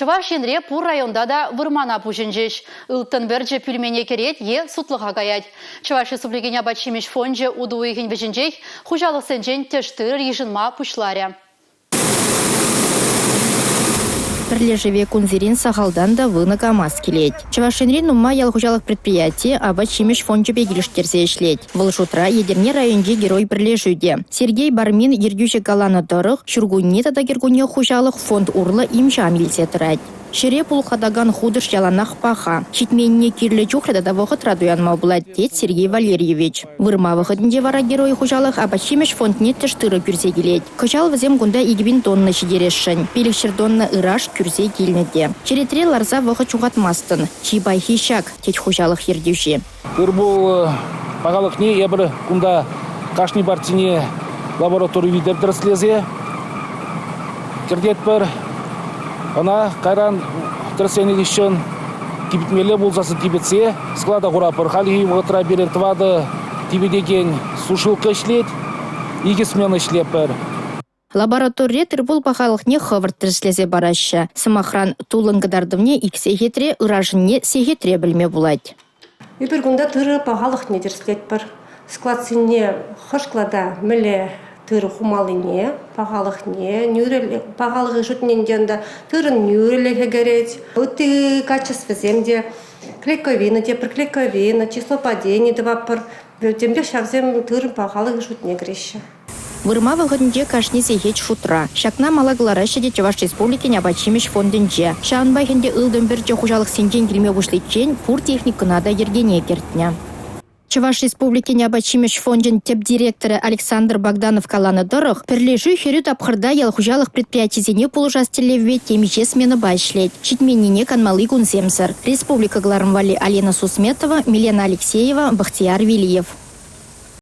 Чуваш енре пур районда да вырмана пужинжеш. Илтын бірже пүлмене керет е сутлыға гаять. Чуваш республикиня бачимеш фонже удуыгин бежинжех, хужалық сенжен тештыр ежинма пушларя. Прилежеве кунзерин сахалдан да вынака маскелет. Чавашенрин нумма ялхужалых предприятий аба чимеш фонче бегилиштерсе ишлет. Волшутра едерне районде герой прилежуде. Сергей Бармин ергюше галана дорых, шургунне тада гергуне хужалых фонд урла имша милсе тырать. Шере пулхадаган худыш яланах паха. Читменне кирле чухрада да вохот радуянма булаттет Сергей Валерьевич. Вырма выходнде вара герой хужалых аба чимеш фонд нет тештыры пюрсе келет. Качал взем гунда игибин тонна шидерешшен. Пеликшердонна ыраш кюрсе килнеде. Черетре ларза вохот чухатмастын. Чибай хищак тет хужалых ердюши. Был пагалых не ебры кунда кашни бартине лабораторию видер дрослезе. Кердет пер она кайран трасени лишен тибетмеле болсасы тибетсе склада гурапыр хали отра берер твады тибедеген сушилка ишлет иге смена ишлепер. Лаборатория тырбул пахалыхне хывырт тірслезе бараща. Самахран тулынгадардывне иксе хетре ыражынне сехетре білме булать. Ибір күнда тыры пахалыхне тірслет бір. Складсыне хышклада міле тыры хумалыне, пахалыхне, пахалығы жұтнен денді тырын нюрелеге керет. Өтті качество земде клейковина, клейковина, число падений двапыр. Демде шавзем тырын пахалығы жұтне кереші. Вырма выходнде кашни сехет шутра. Шакна малаглара шеде Чуваш республики нябачимеш фонденже. Шаанбайхенде ылдым бірже хужалық сенжен келме бушлетчен пур техникына да ергене кертне. Чуваш республики нябачимеш фонден теп директоры Александр Богданов каланы дорог, перлежу херют абхырда ял хужалық предприятизене пулужас телеве темиже смена байшлет. Читменіне канмалы гунземсер. Республика Глармвали Алена Сусметова, Милена Алексеева, Бахтияр Вилиев.